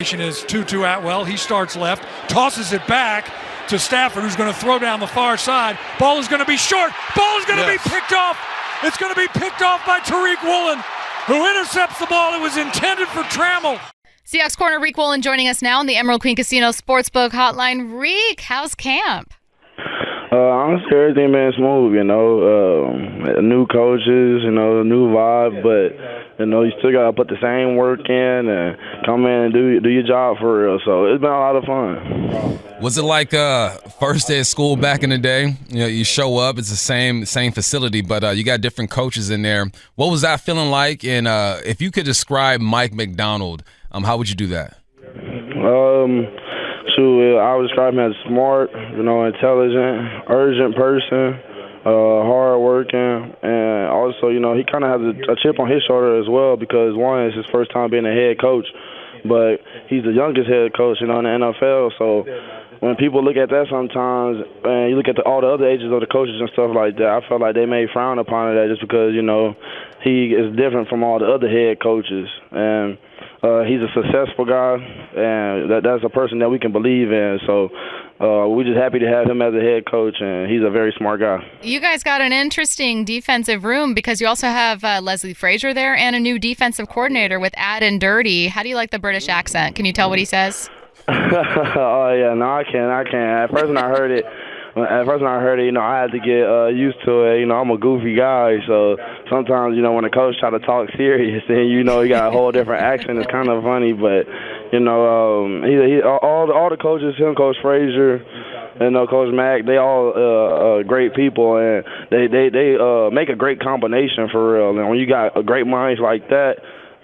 formation is Tutu Atwell. He starts left, tosses it back to Stafford, who's going to throw down the far side. Ball is going to be short. Ball is going to be picked off. It's going to be picked off by Riq Woolen, who intercepts the ball. It was intended for Trammell. Seahawks corner Riq Woolen joining us now on the Emerald Queen Casino Sportsbook Hotline. Riq, how's camp? Honestly, everything been smooth, new coaches, new vibe, but, you still got to put the same work in and come in and do your job for real. So it's been a lot of fun. Was it like first day of school back in the day? You show up, it's the same facility, but you got different coaches in there. What was that feeling like? And if you could describe Mike McDonald, how would you do that? I would describe him as smart, intelligent, urgent person, hard working, and also, he kind of has a chip on his shoulder as well because, one, it's his first time being a head coach, but he's the youngest head coach, in the NFL. So when people look at that sometimes, and you look at all the other ages of the coaches and stuff like that, I felt like they may frown upon that just because, he is different from all the other head coaches. And he's a successful guy, and that's a person that we can believe in. So we're just happy to have him as a head coach, and he's a very smart guy. You guys got an interesting defensive room because you also have Leslie Frazier there and a new defensive coordinator with Ad and Dirty. How do you like the British accent? Can you tell what he says? Oh, yeah, no, I can't. At first when I heard it, I had to get used to it. I'm a goofy guy, so sometimes, when a coach try to talk serious, then he got a whole different accent. It's kind of funny, but all the coaches, him, Coach Frazier, and Coach Mack, they all great people, and they make a great combination for real. And when you got great minds like that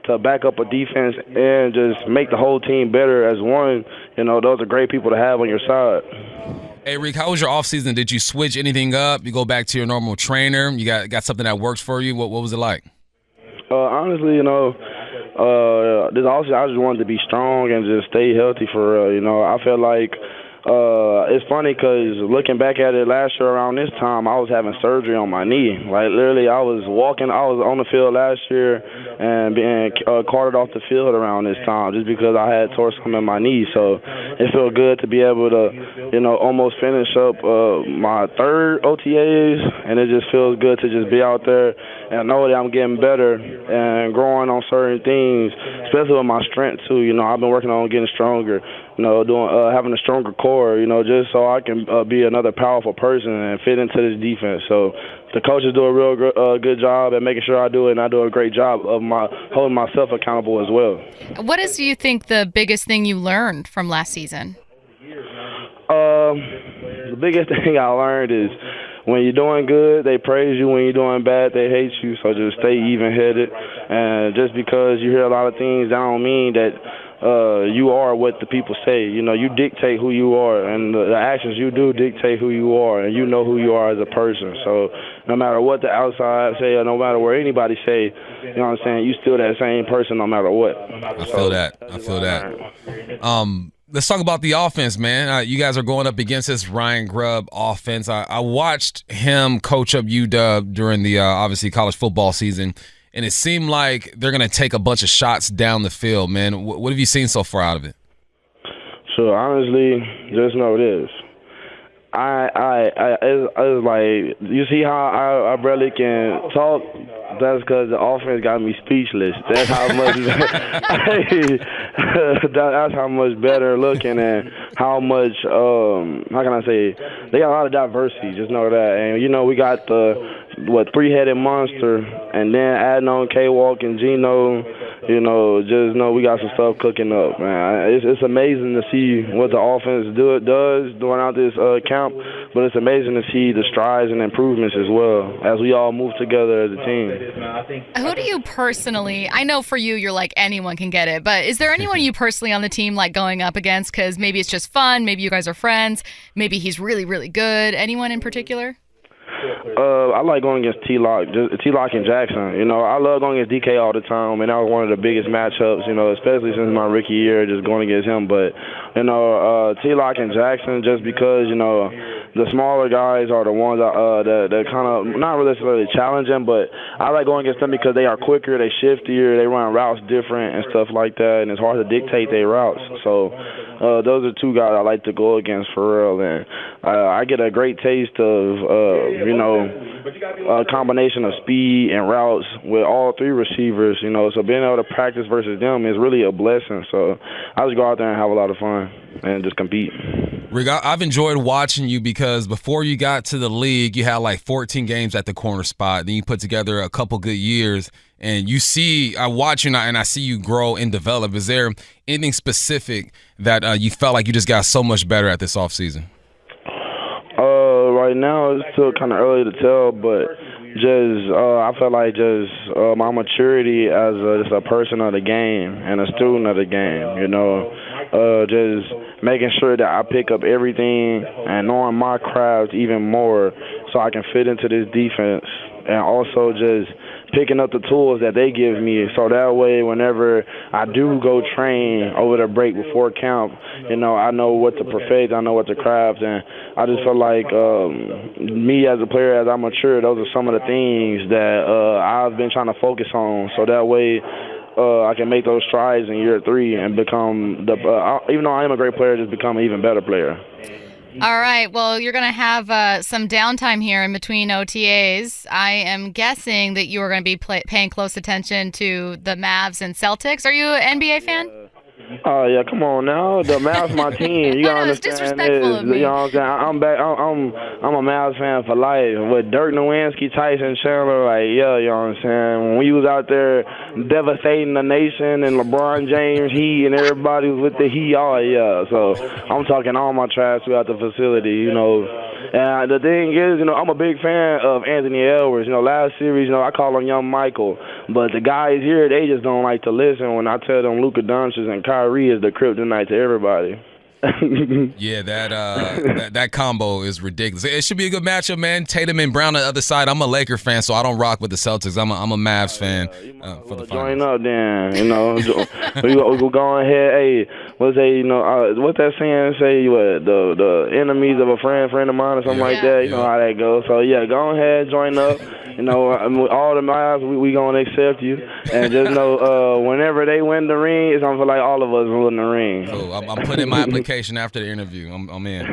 to back up a defense and just make the whole team better as one, those are great people to have on your side. Hey, Riq, how was your offseason? Did you switch anything up? You go back to your normal trainer? You got something that works for you? What was it like? Honestly, this offseason, I just wanted to be strong and just stay healthy for real. I feel like it's funny because looking back at it last year around this time, I was having surgery on my knee. Like, literally, I was on the field last year and being carted off the field around this time just because I had tore something in my knee. So it felt good to be able to, almost finish up my third OTAs, and it just feels good to just be out there and know that I'm getting better and growing on certain things, especially with my strength, too. I've been working on getting stronger, having a stronger core, just so I can be another powerful person and fit into this defense. So the coaches do a real good job at making sure I do it, and I do a great job of holding myself accountable as well. What is, do you think, the biggest thing you learned from last season? The biggest thing I learned is when you're doing good, they praise you. When you're doing bad, they hate you. So just stay even-headed. And just because you hear a lot of things, that don't mean that you are what the people say. You dictate who you are, and the actions you do dictate who you are, and you know who you are as a person. So no matter what the outside say or no matter what anybody say, you know what I'm saying, you still that same person no matter what. I feel that. Let's talk about the offense, man. You guys are going up against this Ryan Grubb offense. I watched him coach up UW during the, obviously, college football season, and it seemed like they're going to take a bunch of shots down the field, man. What have you seen so far out of it? So, honestly, just know this. It's like, you see how I barely can talk? That's because the offense got me speechless. That's how much that's how much better looking and how much, how can I say, they got a lot of diversity, just know that. And, we got the, three-headed monster, and then adding on K-Walk and Gino, just know we got some stuff cooking up, man. It's amazing to see what the offense does during out this camp, but it's amazing to see the strides and improvements as well as we all move together as a team. Who do you personally, I know for you, you're like anyone can get it, but is there anyone you personally on the team like going up against? Because maybe it's just fun, maybe you guys are friends, maybe he's really, really good. Anyone in particular? I like going against T-Lock and Jackson. You know, I love going against DK all the time, and that was one of the biggest matchups, you know, especially since my rookie year, just going against him. But, you know, T-Lock and Jackson, just because, you know, the smaller guys are the ones that kind of not really challenging, but I like going against them because they are quicker, they shiftier, they run routes different and stuff like that, and it's hard to dictate their routes. So those are two guys I like to go against for real, and I get a great taste of, you know, a combination of speed and routes with all three receivers, you know, so being able to practice versus them is really a blessing. So I just go out there and have a lot of fun and just compete. Rick, I've enjoyed watching you because before you got to the league, you had like 14 games at the corner spot. Then you put together a couple good years, and I watch you and I see you grow and develop. Is there anything specific that you felt like you just got so much better at this offseason? Right now, it's still kind of early to tell, but I feel like my maturity as just a person of the game and a student of the game, you know, just making sure that I pick up everything and knowing my craft even more so I can fit into this defense, and also just picking up the tools that they give me, so that way whenever I do go train over the break before camp, you know, I know what to perfect, I know what to craft, and I just feel like me as a player, as I mature, those are some of the things that I've been trying to focus on, so that way I can make those strides in year 3 and become, even though I am a great player, just become an even better player. All right. Well, you're going to have some downtime here in between OTAs. I am guessing that you are going to be paying close attention to the Mavs and Celtics. Are you an NBA fan? Oh yeah, come on now. The Mavs my team. You gotta understand this. You know what I'm saying? I'm a Mavs fan for life. With Dirk Nowitzki, Tyson Chandler, like you know what I'm saying? When we was out there devastating the nation and LeBron James, he and everybody was with the Heat, so I'm talking all my trash throughout the facility, you know. And the thing is, you know, I'm a big fan of Anthony Edwards. You know, last series, you know, I call him Young Michael. But the guys here, they just don't like to listen when I tell them Luka Doncic and Kyrie is the kryptonite to everybody. Yeah, that combo is ridiculous. It should be a good matchup, man. Tatum and Brown on the other side. I'm a Laker fan, so I don't rock with the Celtics. I'm a Mavs fan for the finals. Join up then, you know. We'll go ahead. Hey, what's that saying? Say what the enemies of a friend of mine or something like that. You know how that goes. So yeah, go ahead, join up. You know, all the Mavs, we gonna accept you, and just know whenever they win the ring, it's gonna feel like all of us win the ring. Cool. I'm putting my application after the interview. I'm in.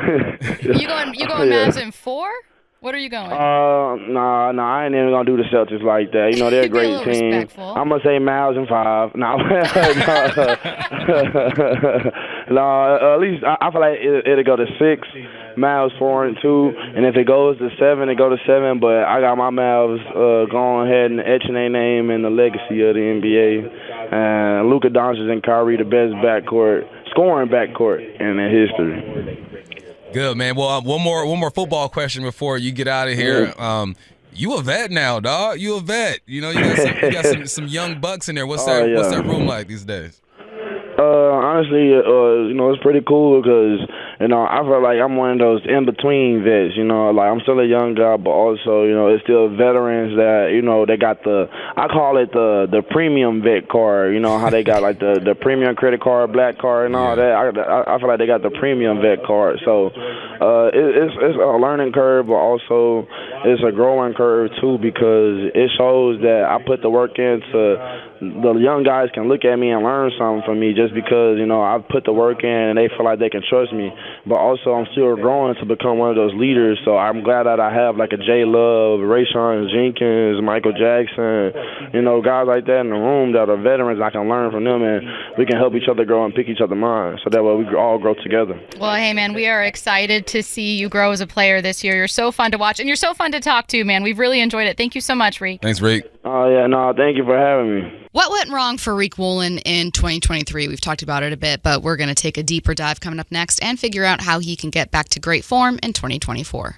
You going Mavs in 4? What are you going? Nah, I ain't even gonna do the Celtics like that. You know, they're a great team. Respectful. I'm gonna say Mavs in 5. No, at least I feel like it'll go to 6. Mavs 4 and 2, and if it goes to 7, it go to 7. But I got my Mavs going ahead and etching their name in the legacy of the NBA. And Luka Doncic and Kyrie, the best scoring backcourt in the history. Good, man. Well, one more football question before you get out of here. You a vet now, dog. You a vet. You know, you got some young bucks in there. What's that room like these days? Honestly, you know, it's pretty cool because, you know, I feel like I'm one of those in-between vets, you know, like I'm still a young guy, but also, you know, it's still veterans that, you know, they got I call it the premium vet card, you know, how they got like the premium credit card, black card and all that. I feel like they got the premium vet card. So it's a learning curve, but also it's a growing curve too, because it shows that I put the work into the young guys can look at me and learn something from me just because, you know, I've put the work in and they feel like they can trust me. But also I'm still growing to become one of those leaders. So I'm glad that I have like a J Love, Rayshon Jenkins, Michael Jackson, you know, guys like that in the room that are veterans. I can learn from them and we can help each other grow and pick each other mind. So that way we all grow together. Well, hey, man, we are excited to see you grow as a player this year. You're so fun to watch and you're so fun to talk to, man. We've really enjoyed it. Thank you so much, Riq. Thanks, Riq. Oh, yeah, no, thank you for having me. What went wrong for Riq Woolen in 2023? We've talked about it a bit, but we're going to take a deeper dive coming up next and figure out how he can get back to great form in 2024.